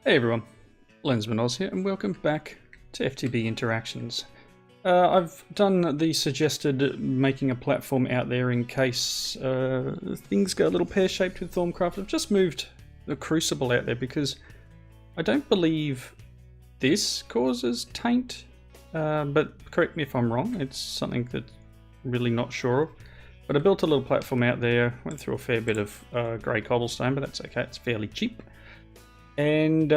Hey everyone, Lensman Oz here, and welcome back to FTB Interactions. I've done the suggested making a platform out there in case things go a little pear-shaped with Thorncraft. I've just moved the Crucible out there because I don't believe this causes taint, but correct me if I'm wrong, it's something that I'm really not sure of. But I built a little platform out there, went through a fair bit of grey cobblestone, but that's okay, it's fairly cheap. And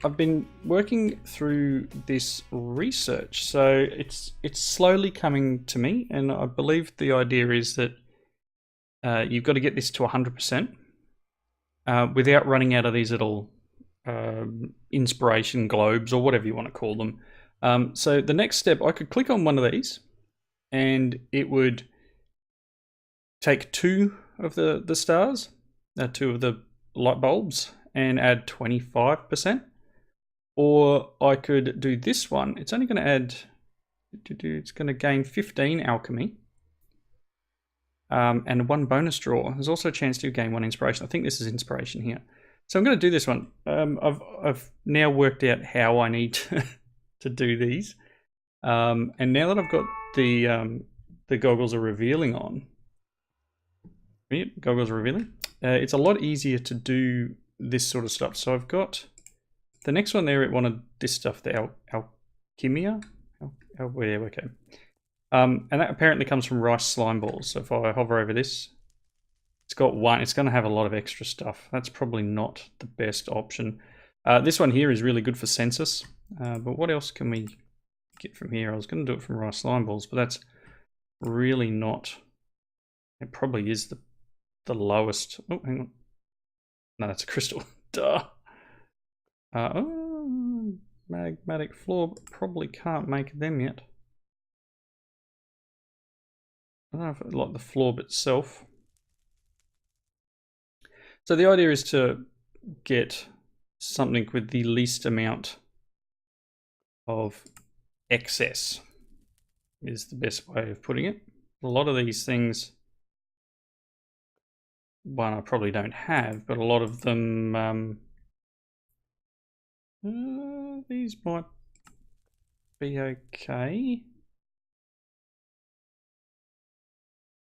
I've been working through this research, so it's slowly coming to me, and I believe the idea is that you've got to get this to 100% without running out of these little inspiration globes or whatever you want to call them. So the next step, I could click on one of these and it would take two of the stars, two of the light bulbs, and add 25%, or I could do this one. It's only going to add, it's going to gain 15 alchemy and one bonus draw. There's also a chance to gain one inspiration. I think this is inspiration here, so I'm going to do this one. I've now worked out how I need to do these, and now that I've got the goggles are revealing on, goggles are revealing, it's a lot easier to do this sort of stuff. So I've got the next one there. It wanted this stuff, the alchemia. Okay. And that apparently comes from rice slime balls. So if I hover over this, it's got one. It's going to have a lot of extra stuff. That's probably not the best option. This one here is really good for census. But what else can we get from here? I was going to do it from rice slime balls, but that's really not. It probably is the lowest. Oh, hang on. No, that's a crystal. Duh. Magmatic floor, but probably can't make them yet. I don't know if I like the floor itself. So the idea is to get something with the least amount of excess, is the best way of putting it. A lot of these things, one I probably don't have, but a lot of them, these might be okay.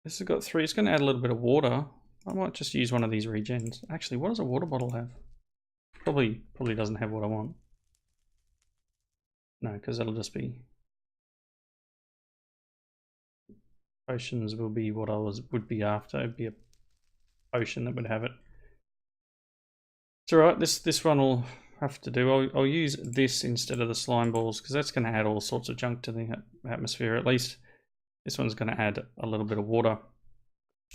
This has got 3. It's going to add a little bit of water. I might just use one of these regens. Actually, what does a water bottle have? Probably doesn't have what I want. No, because that'll just be potions will be what I would be after. It'd be a potion that would have it. It's alright, this one will have to do. I'll use this instead of the slime balls because that's going to add all sorts of junk to the atmosphere. At least this one's going to add a little bit of water.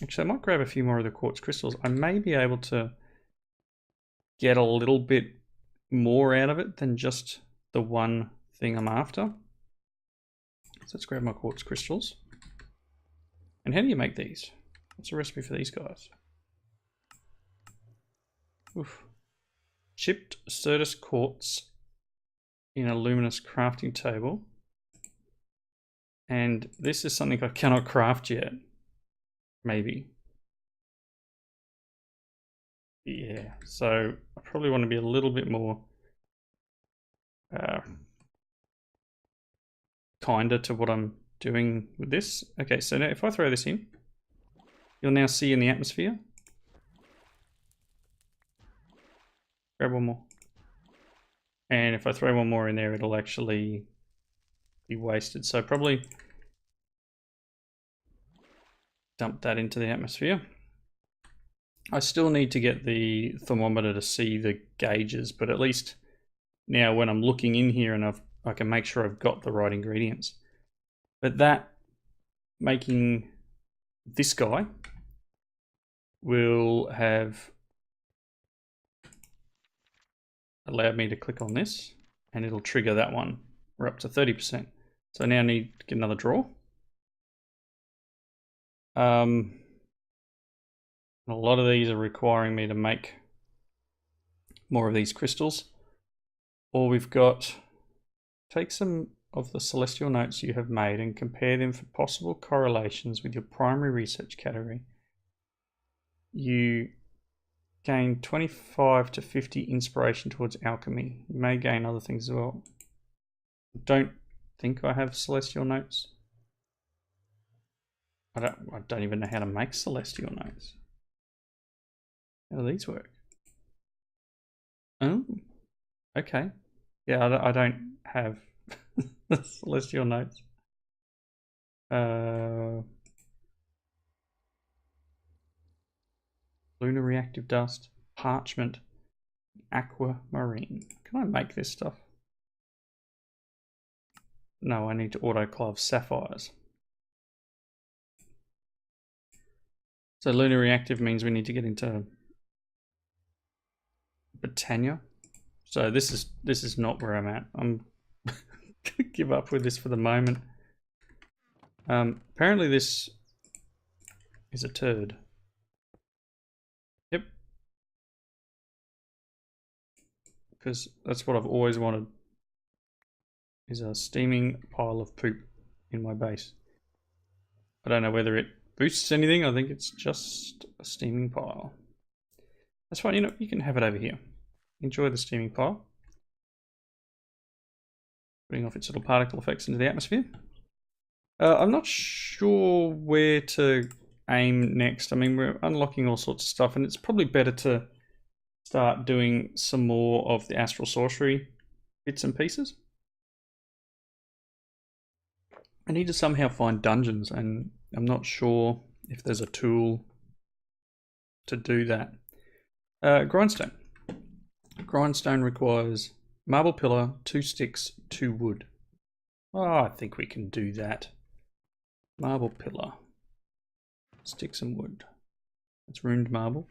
Actually, I might grab a few more of the quartz crystals. I may be able to get a little bit more out of it than just the one thing I'm after. So let's grab my quartz crystals. And how do you make these? What's the recipe for these guys? Oof. Chipped Certus quartz in a luminous crafting table. And this is something I cannot craft yet. Maybe. Yeah, so I probably want to be a little bit more kinder to what I'm doing with this. Okay, so now if I throw this in, you'll now see in the atmosphere. Grab one more. And if I throw one more in there, it'll actually be wasted. So probably dump that into the atmosphere. I still need to get the thermometer to see the gauges, but at least now when I'm looking in here and I can make sure I've got the right ingredients. But that, making this guy, will have allowed me to click on this and it'll trigger that one. We're up to 30%. So now I need to get another draw. A lot of these are requiring me to make more of these crystals. Or we've got, take some of the celestial notes you have made and compare them for possible correlations with your primary research category. You Gain 25 to 50 inspiration towards alchemy. You may gain other things as well. Don't think I have celestial notes. I don't even know how to make celestial notes. How do these work? Oh, okay. Yeah, I don't have celestial notes. Lunar reactive dust, parchment, aquamarine. Can I make this stuff? No, I need to autoclave sapphires. So lunar reactive means we need to get into Britannia. So this is not where I'm at. I'm gonna give up with this for the moment. Apparently this is a turd. Yep. Because that's what I've always wanted. Is a steaming pile of poop in my base. I don't know whether it boosts anything. I think it's just a steaming pile. That's fine. You know, you can have it over here. Enjoy the steaming pile. Putting off its little particle effects into the atmosphere. I'm not sure where to aim next. I mean, we're unlocking all sorts of stuff, and it's probably better to start doing some more of the astral sorcery bits and pieces. I need to somehow find dungeons, and I'm not sure if there's a tool to do that. Grindstone. Grindstone requires marble pillar, 2 sticks, 2 wood. Oh, I think we can do that. Marble pillar, sticks and wood. It's ruined marble.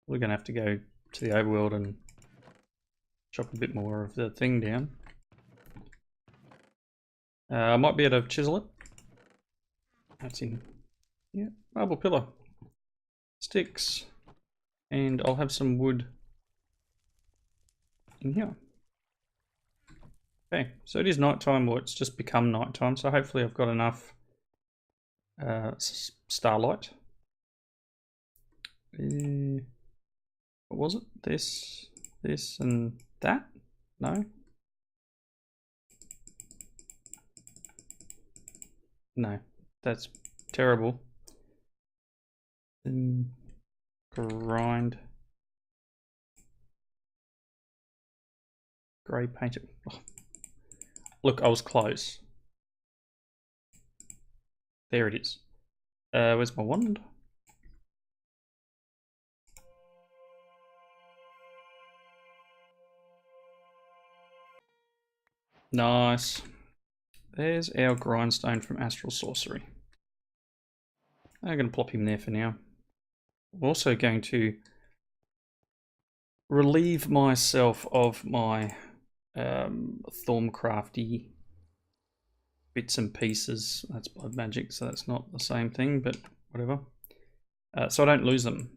We're going to have to go to the overworld and chop a bit more of the thing down. I might be able to chisel it. That's in, yeah, marble pillar, sticks, and I'll have some wood in here. Okay, so it is nighttime, or it's just become nighttime, so hopefully I've got enough starlight. What was it? This, and that? No? No, that's terrible. Grind. Grey painted. Oh. Look, I was close. There it is. Where's my wand? Nice. There's our grindstone from astral sorcery. I'm going to plop him there for now. I'm also going to relieve myself of my Thorncrafty bits and pieces. That's blood magic, so that's not the same thing, but whatever. So I don't lose them.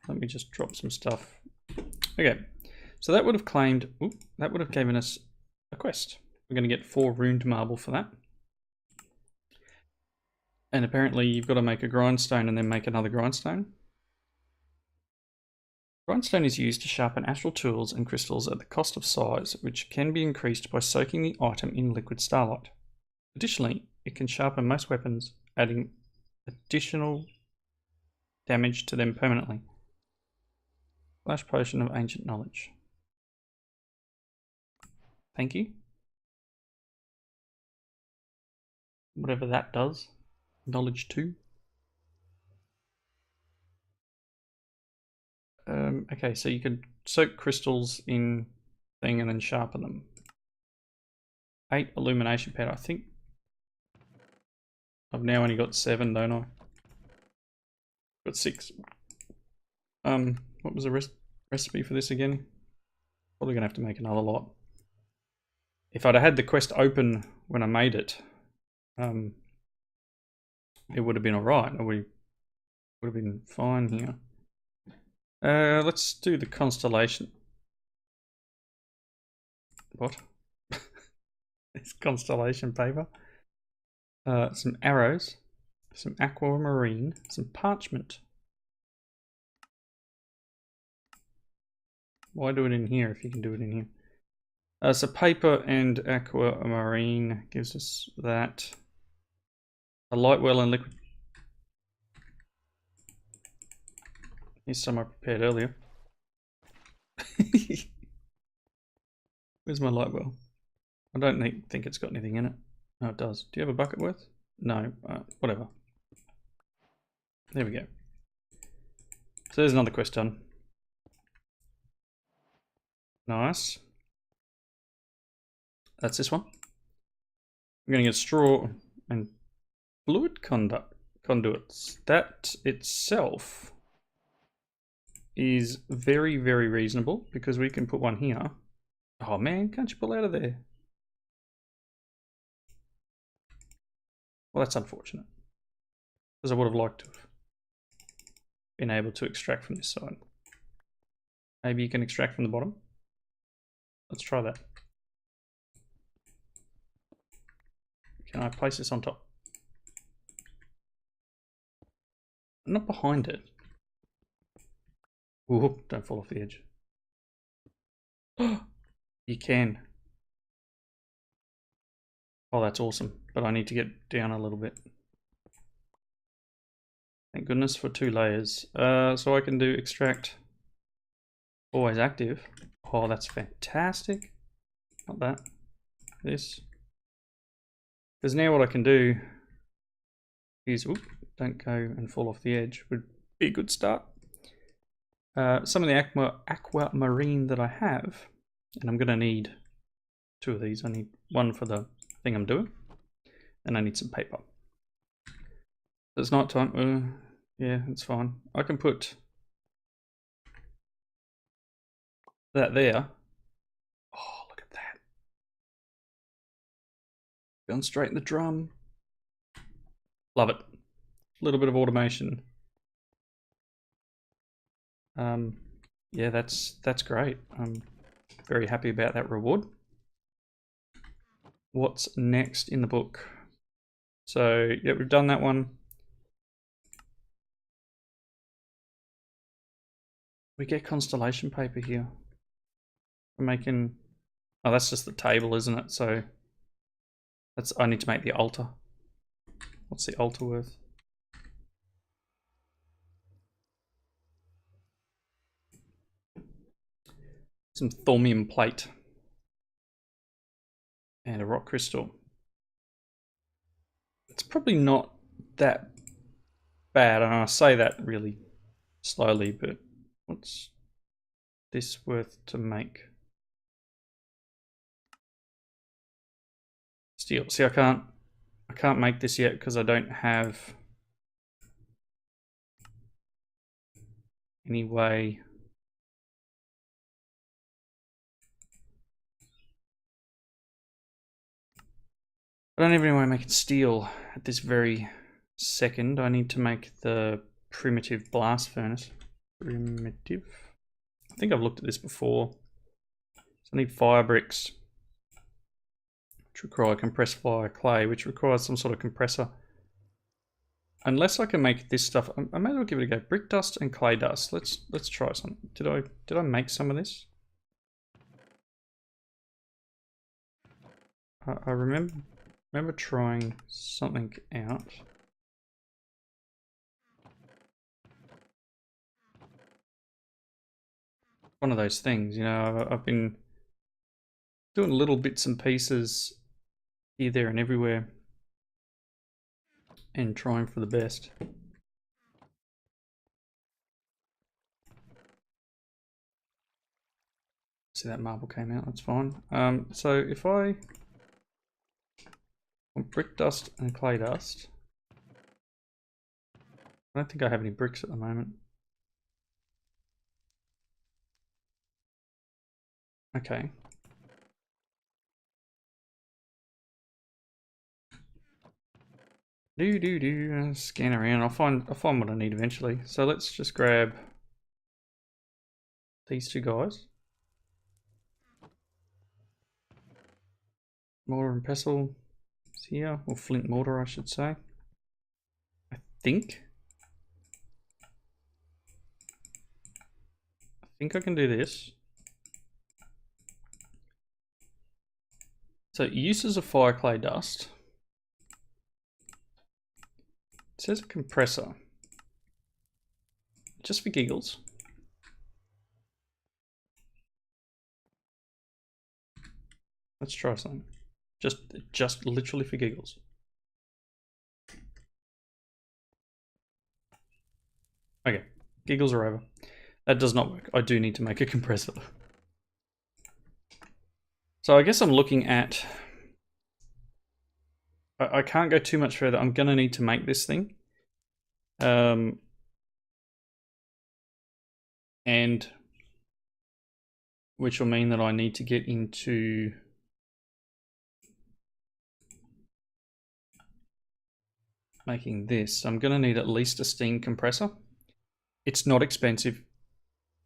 Let me just drop some stuff. Okay, so that would have claimed, that would have given us a quest. We're going to get 4 ruined marble for that. And apparently you've got to make a grindstone and then make another grindstone. Grindstone is used to sharpen astral tools and crystals at the cost of size, which can be increased by soaking the item in liquid starlight. Additionally, it can sharpen most weapons, adding additional damage to them permanently. Flash potion of ancient knowledge. Thank you. Whatever that does. Knowledge 2. Okay, so you could soak crystals in thing and then sharpen them. 8 illumination powder. I think I've now only got 7, don't I? Got 6. What was the recipe for this again? Probably gonna have to make another lot. If I'd have had the quest open when I made it, it would have been alright. We would have been fine here. Let's do the Constellation. What? It's Constellation paper. Some arrows, some aquamarine, some parchment. Why do it in here if you can do it in here? So paper and aquamarine gives us that. A light well and liquid. Here's some I prepared earlier. Where's my light well? I don't think it's got anything in it. No, it does. Do you have a bucket worth? No, whatever. There we go. So there's another quest done. Nice. That's this one. I'm going to get straw and fluid conduits. That itself is very, very reasonable because we can put one here. Oh man, can't you pull out of there? Well, that's unfortunate because I would have liked to have been able to extract from this side. Maybe you can extract from the bottom. Let's try that. Can I place this on top? Not behind it. Ooh, don't fall off the edge. You can. Oh, that's awesome. But I need to get down a little bit. Thank goodness for 2 layers. So I can do extract always active. Oh, that's fantastic. Not that. This. Because now what I can do is, oop, don't go and fall off the edge, would be a good start. Some of the aquamarine that I have, and I'm going to need 2 of these. I need one for the thing I'm doing, and I need some paper. It's night time. Yeah, it's fine. I can put that there. Oh, look at that. Going straight in the drum. Love it. A little bit of automation. Yeah, that's great. I'm very happy about that reward. What's next in the book? So, yeah, we've done that one. We get Constellation paper here. We're making... Oh, that's just the table, isn't it? So, I need to make the altar. What's the altar worth? Some thaumium plate. And a rock crystal. It's probably not that bad, and I say that really slowly, but what's this worth to make? Steel. See, I can't make this yet because I don't have any way. I don't have any way of making steel at this very second. I need to make the primitive blast furnace. Primitive. I think I've looked at this before. So I need fire bricks, which require compressed fire clay, which requires some sort of compressor. Unless I can make this stuff, I may as well give it a go. Brick dust and clay dust. Let's try some. Did I make some of this? I remember trying something out. One of those things, you know, I've been doing little bits and pieces here, there, and everywhere, and trying for the best. See, that marble came out, that's fine. So if I want brick dust and clay dust, I don't think I have any bricks at the moment. Okay. Scan around. I'll find what I need eventually. So let's just grab these 2 guys. Mortar and pestle is here, or flint mortar, I should say. I think I can do this. So uses of fire clay dust. It says a compressor. Just for giggles. Let's try something. Just literally for giggles. Okay, giggles are over. That does not work. I do need to make a compressor. So I guess I'm looking at... I can't go too much further. I'm going to need to make this thing. And which will mean that I need to get into making this. I'm going to need at least a steam compressor. It's not expensive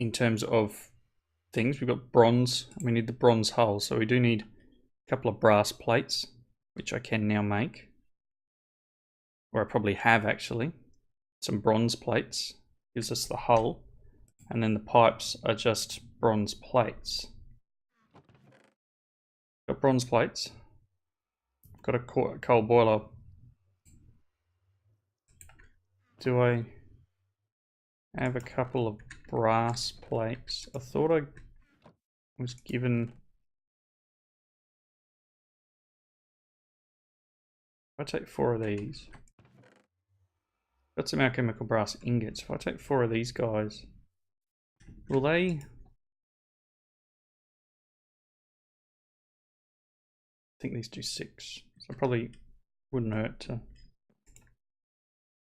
in terms of things. We've got bronze. We need the bronze hull, so we do need a couple of brass plates, which I can now make. Or I probably have actually. Some bronze plates. Gives us the hull. And then the pipes are just bronze plates. Got bronze plates. Got a coal boiler. Do I have a couple of brass plates? I thought I was given... If I take 4 of these... Got some alchemical brass ingots. If I take 4 of these guys... Will they... I think these do 6. So probably wouldn't hurt to...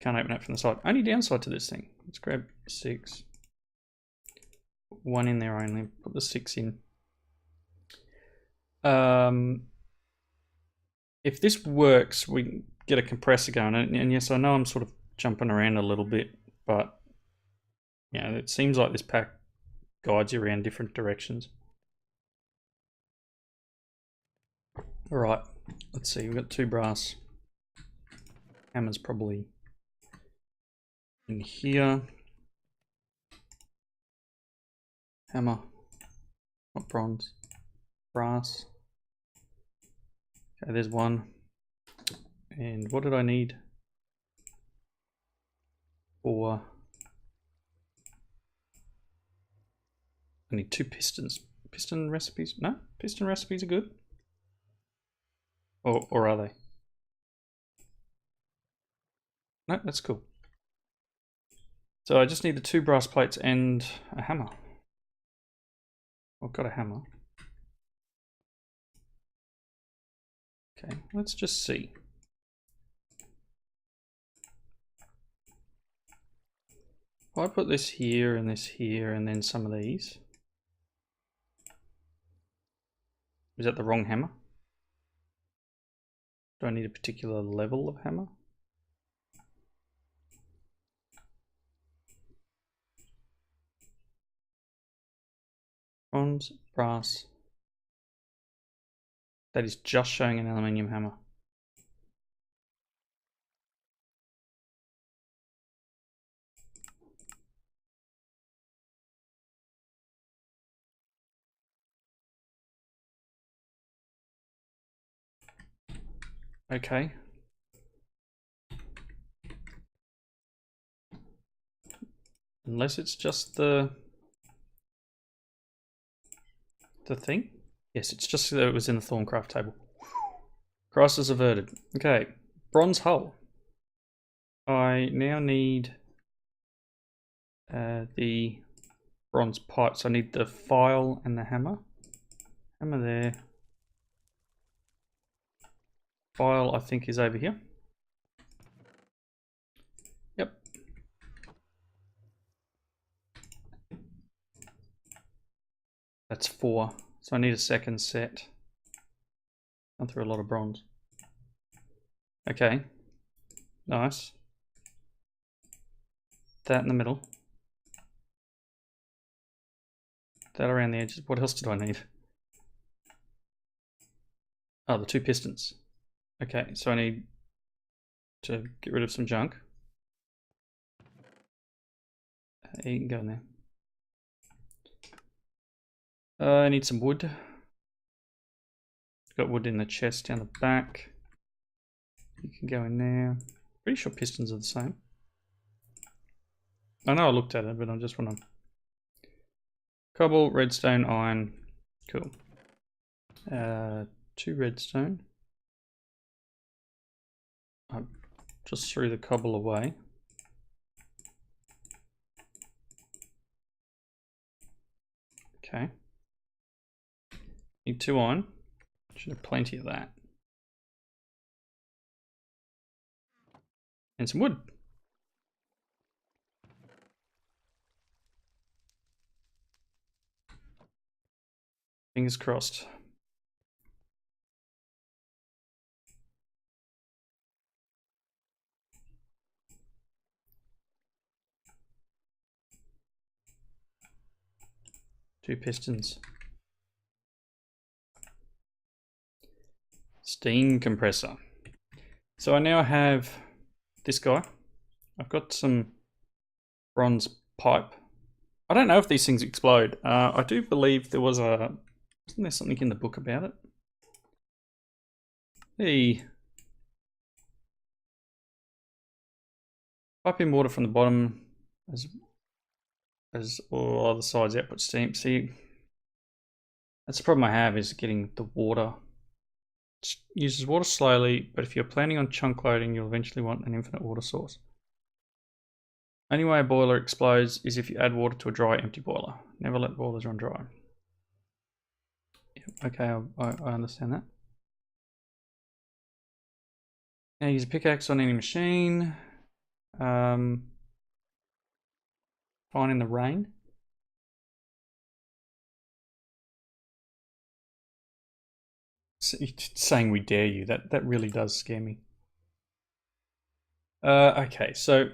Can't open it from the side. Only downside to this thing. Let's grab 6. Put 1 in there only. Put the 6 in. If this works, we can get a compressor going. And yes, I know I'm sort of jumping around a little bit, but yeah, it seems like this pack guides you around different directions. All right, let's see. We've got 2 brass hammers probably in here. Hammer, not bronze, brass. Okay, there's 1. And what did I need? 4. I need 2 pistons. Piston recipes? No, piston recipes are good. Or are they? No, that's cool. So I just need the 2 brass plates and a hammer. I've got a hammer. Okay, let's just see. If I put this here and this here and then some of these. Is that the wrong hammer? Do I need a particular level of hammer? Bronze, brass. That is just showing an aluminium hammer. Okay. Unless it's just the thing? Yes, it's just that it was in the Thorncraft table. Crisis averted. Okay, bronze hull. I now need the bronze pipes. I need the file and the hammer. Hammer there. File I think is over here. Yep. That's 4. So I need a second set. Gone through a lot of bronze. Okay. Nice. That in the middle. That around the edges. What else did I need? Oh, the 2 pistons. Okay, so I need to get rid of some junk. You can go in there. I need some wood. Got wood in the chest down the back. You can go in there. Pretty sure pistons are the same. I know I looked at it, but I just want to... Cobble, redstone, iron. Cool. 2 redstone. I just threw the cobble away. Okay. Need 2 iron. Should have plenty of that. And some wood. Fingers crossed. Two pistons. Steam compressor. So I now have this guy. I've got some bronze pipe. I don't know if these things explode. I do believe there was a... Isn't there something in the book about it? Hey. Pipe in water from the bottom as all other sides output steam. See, that's the problem I have, is getting the water. It uses water slowly, but if you're planning on chunk loading, you'll eventually want an infinite water source. Only way a boiler explodes is if you add water to a dry, empty boiler. Never let boilers run dry. Okay, I understand that. Now use a pickaxe on any machine. Fine in the rain. Saying we dare you, that really does scare me. Okay, so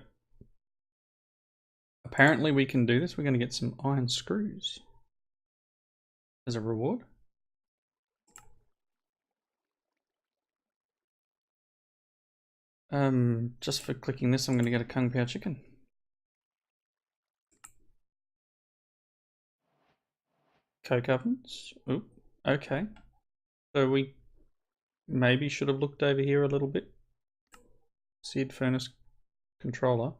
apparently we can do this. We're going to get some iron screws as a reward. Just for clicking this, I'm going to get a Kung Pao chicken. Coke ovens. Oop. Okay. So we maybe should have looked over here a little bit. Seared furnace controller.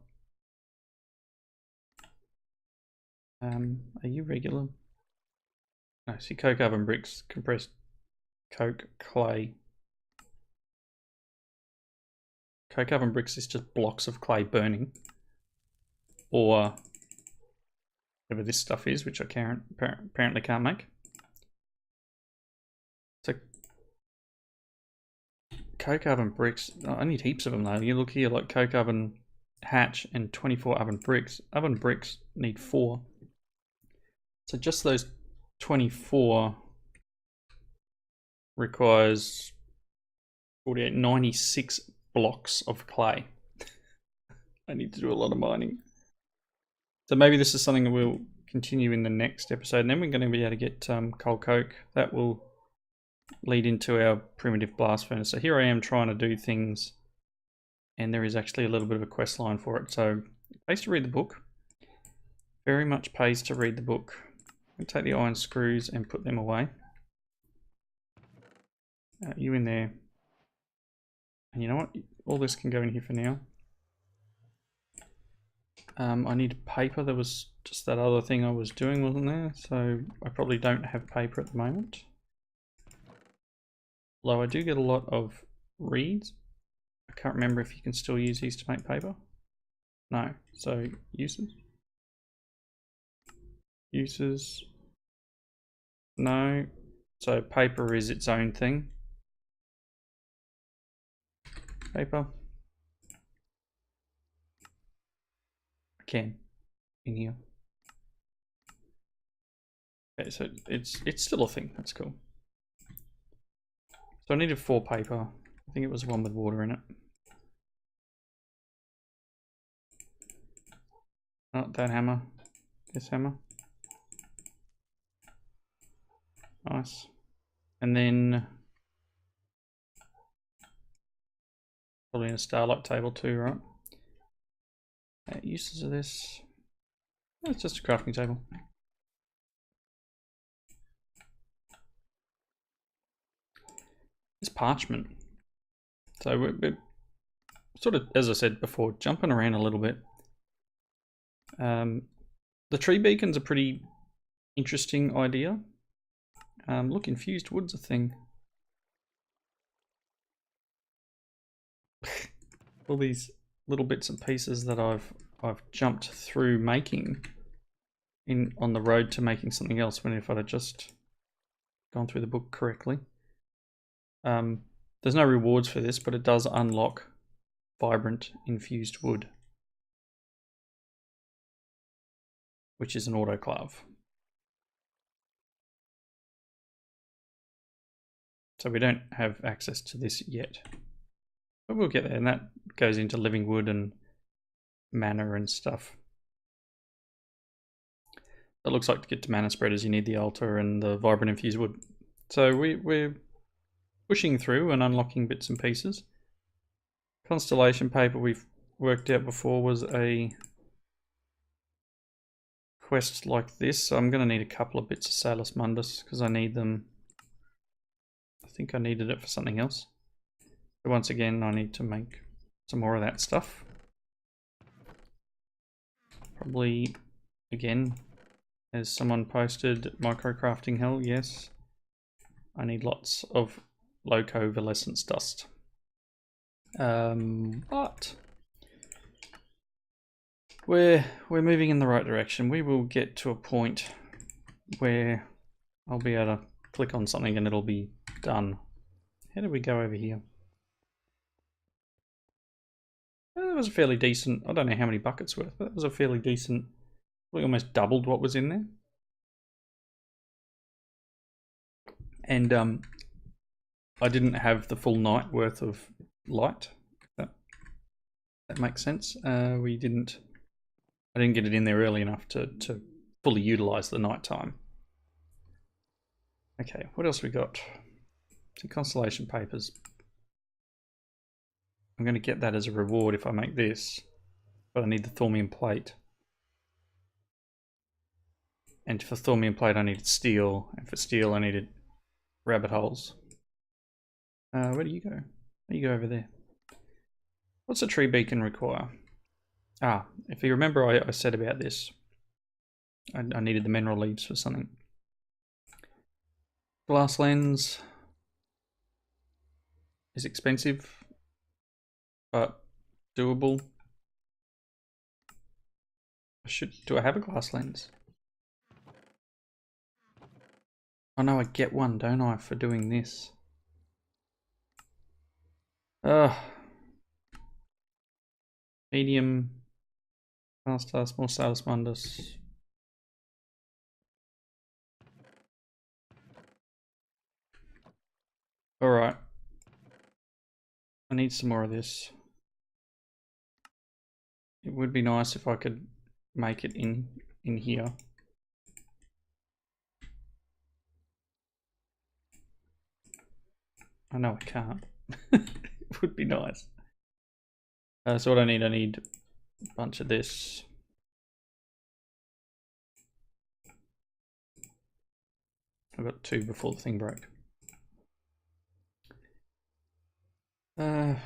Are you regular? No, see, coke oven bricks, compressed coke, clay. Coke oven bricks is just blocks of clay burning. Or whatever this stuff is, which I apparently can't make. So coke oven bricks, I need heaps of them though. You look here, like coke oven hatch and 24 oven bricks. Oven bricks need 4. So just those 24 requires 48, 96 blocks of clay. I need to do a lot of mining. So maybe this is something that we'll continue in the next episode, and then we're going to be able to get coal coke. That will lead into our primitive blast furnace. So here I am trying to do things, and there is actually a little bit of a quest line for it. So it pays to read the book. Very much pays to read the book. I'll take the iron screws and put them away. You in there. And you know what? All this can go in here for now. I need paper. There was just that other thing I was doing, wasn't there? So I probably don't have paper at the moment. Although I do get a lot of reeds. I can't remember if you can still use these to make paper. No. So uses. Uses. No. So paper is its own thing. Paper. I can in here. Okay, so it's still a thing. That's cool. So I needed 4 paper. I think it was one with water in it. Not that hammer. This hammer. Nice. And then probably in a starlight table too, right? Uses of this. It's just a crafting table. It's parchment. So we're sort of, as I said before, jumping around a little bit. The tree beacon's a pretty interesting idea. Look, infused wood's a thing. All these little bits and pieces that I've jumped through making on the road to making something else, when if I'd have just gone through the book correctly. There's no rewards for this, but it does unlock vibrant infused wood, which is an autoclave. So we don't have access to this yet, but we'll get there, and that goes into living wood and mana and stuff. It looks like to get to mana spreaders you need the altar and the vibrant infused wood. So we're pushing through and unlocking bits and pieces. Constellation paper we've worked out before was a quest like this, so I'm going to need a couple of bits of Salus Mundus because I need them. I think I needed it for something else. So once again, I need to make some more of that stuff. Probably, again, as someone posted, microcrafting hell, yes. I need lots of locovalescence dust. But we're moving in the right direction. We will get to a point where I'll be able to click on something and it'll be done. How did we go over here? That was a fairly decent, I don't know how many buckets worth, but that was a fairly decent, we almost doubled what was in there. And I didn't have the full night worth of light. That makes sense. I didn't get it in there early enough to fully utilize the night time. Okay, what else we got? Some constellation papers. I'm going to get that as a reward if I make this, but I need the thaumium plate. And for thaumium plate I needed steel, and for steel I needed rabbit holes. Where do you go? You go over there. What's a tree beacon require? Ah, if you remember I said about this. I needed the mineral leaves for something. Glass lens is expensive, but doable. Do I have a glass lens? Oh no, I get one, don't I, for doing this? Medium, faster, small Salus Mundus. Alright. I need some more of this. It would be nice if I could make it in here. I know I can't. It would be nice. So what I need a bunch of this. I've got 2 before the thing broke. Sand,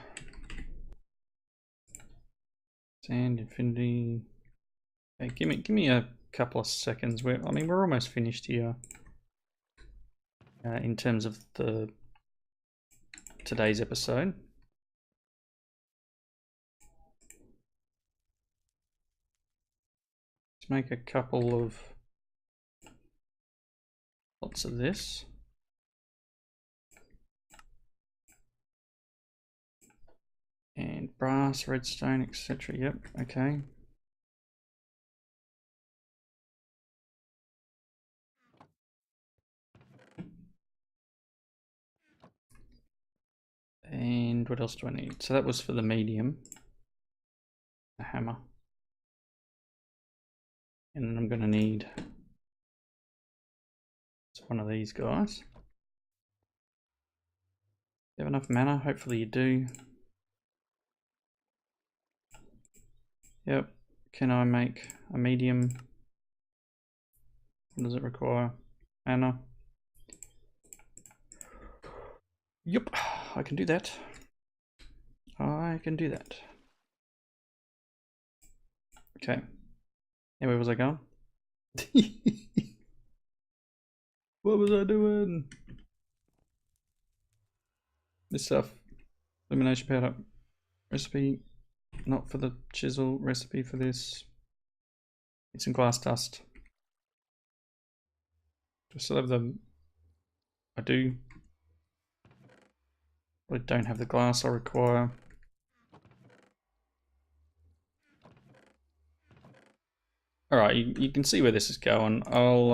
infinity. Okay, give me a couple of seconds. We're almost finished here. In terms of today's episode. Let's make a couple of lots of this. And brass, redstone, etc. Yep, okay. And what else do I need? So that was for the medium. A hammer. And then I'm going to need one of these guys. You have enough mana? Hopefully you do. Yep. Can I make a medium? What does it require? Mana. Yep, I can do that. I can do that. Okay. Now where was I going? What was I doing? This stuff. Illumination powder. Recipe. Not for the chisel. Recipe for this. It's some glass dust. Do I still have the... I do. I don't have the glass I require. Alright, you can see where this is going. I'll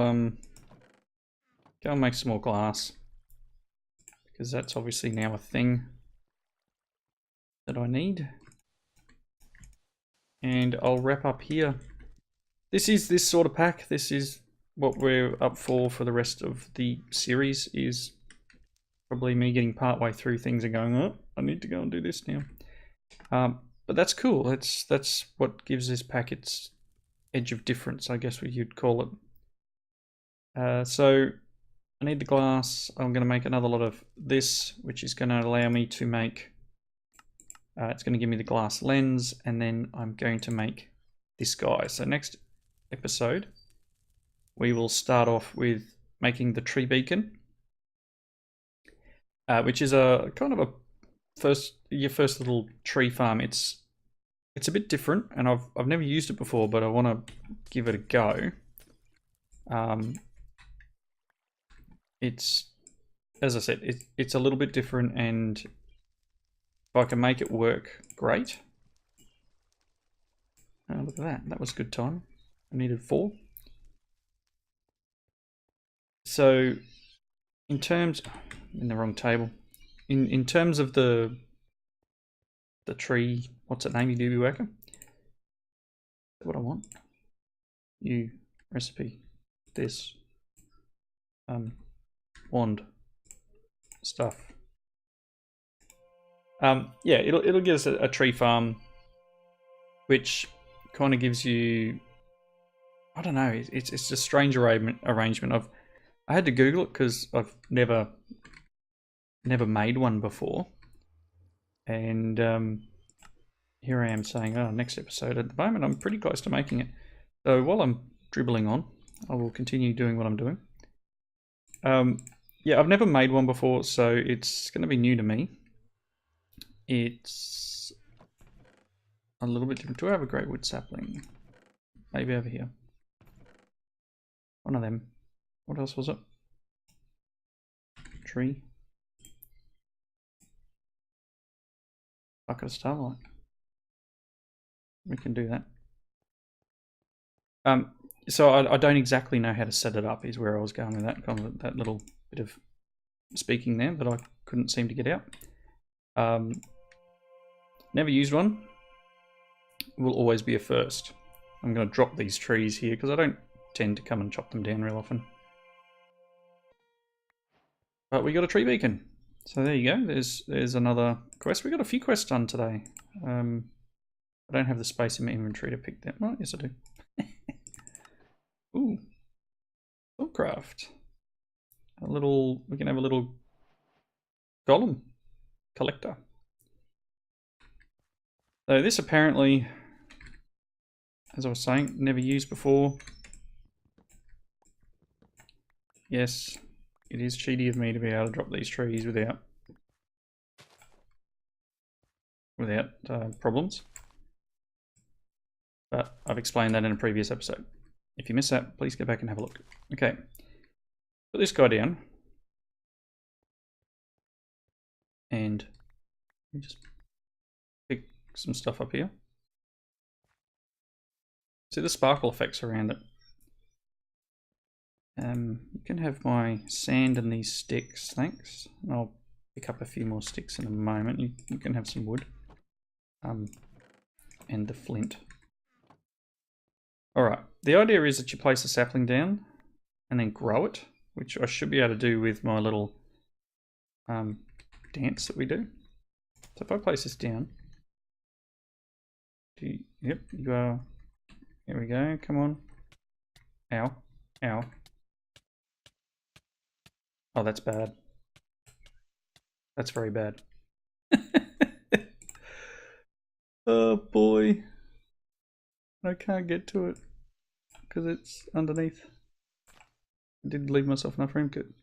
go and make some more glass. Because that's obviously now a thing that I need. And I'll wrap up here. This is this sort of pack. This is what we're up for the rest of the series, is probably me getting partway through things and going, oh, I need to go and do this now. But that's cool. That's what gives this pack its edge of difference, I guess what you'd call it. So I need the glass. I'm going to make another lot of this, which is going to allow me to make... it's going to give me the glass lens, and then I'm going to make this guy. So next episode, we will start off with making the tree beacon, which is a kind of a your first little tree farm. It's a bit different, and I've never used it before, but I want to give it a go. It's, as I said, it's a little bit different, and if I can make it work, great. Oh, look at that. That was a good time. I needed 4. So, in terms... in the wrong table. In terms of the tree... what's that name, you do worker? Is that what I want? You recipe. This. Wand. Stuff. Yeah, it'll give us a tree farm, which kind of gives you, I don't know, it's just a strange arrangement. I had to Google it because I've never made one before, and here I am saying, oh, next episode. At the moment I'm pretty close to making it, so while I'm dribbling on, I will continue doing what I'm doing. Yeah, I've never made one before, so it's going to be new to me. It's a little bit different. Do I have a great wood sapling? Maybe over here. One of them. What else was it? Tree. Bucket of starlight. We can do that. So I don't exactly know how to set it up, is where I was going with that, kind of that little bit of speaking there, but I couldn't seem to get out. Never used one. Will always be a first. I'm going to drop these trees here because I don't tend to come and chop them down real often. But we got a tree beacon. So there you go. There's another quest. We got a few quests done today. I don't have the space in my inventory to pick them. Well, yes I do. Ooh. Spellcraft. We can have a little golem collector. So this apparently, as I was saying, never used before. Yes, it is cheaty of me to be able to drop these trees without problems. But I've explained that in a previous episode. If you missed that, please go back and have a look. Okay, put this guy down. And let me just pick some stuff up here. See the sparkle effects around it. You can have my sand and these sticks, thanks. I'll pick up a few more sticks in a moment. You can have some wood. And the flint. Alright, the idea is that you place a sapling down and then grow it, which I should be able to do with my little dance that we do. So if I place this down, yep, you are, here we go, come on. Ow, ow. Oh, that's bad. That's very bad. Oh boy. I can't get to it because it's underneath. I did leave myself enough room. Good.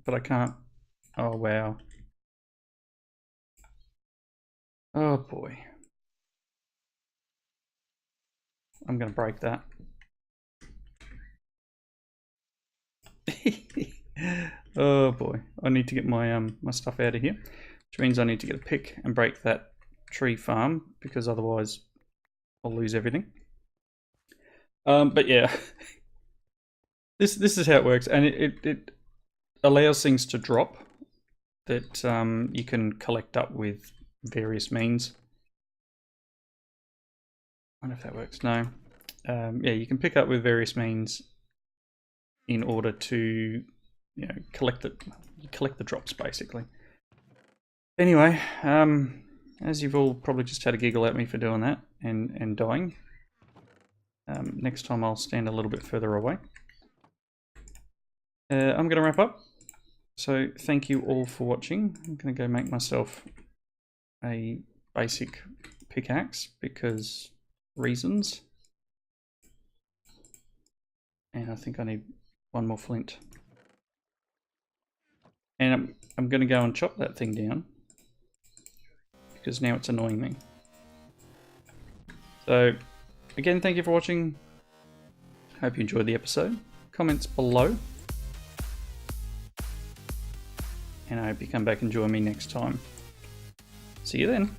But I can't. Oh wow. Oh boy. I'm gonna break that. Oh boy. I need to get my my stuff out of here. Which means I need to get a pick and break that tree farm because otherwise I'll lose everything. But yeah. This is how it works, and it allows things to drop that you can collect up with various means. I wonder if that works. No. Yeah, you can pick up with various means in order to, you know, collect the drops basically. Anyway, as you've all probably just had a giggle at me for doing that and dying. Next time I'll stand a little bit further away. I'm going to wrap up. So thank you all for watching. I'm going to go make myself a basic pickaxe because reasons. And I think I need one more flint. And I'm going to go and chop that thing down because now it's annoying me. So again, thank you for watching. Hope you enjoyed the episode. Comments below. And I hope you come back and join me next time. See you then.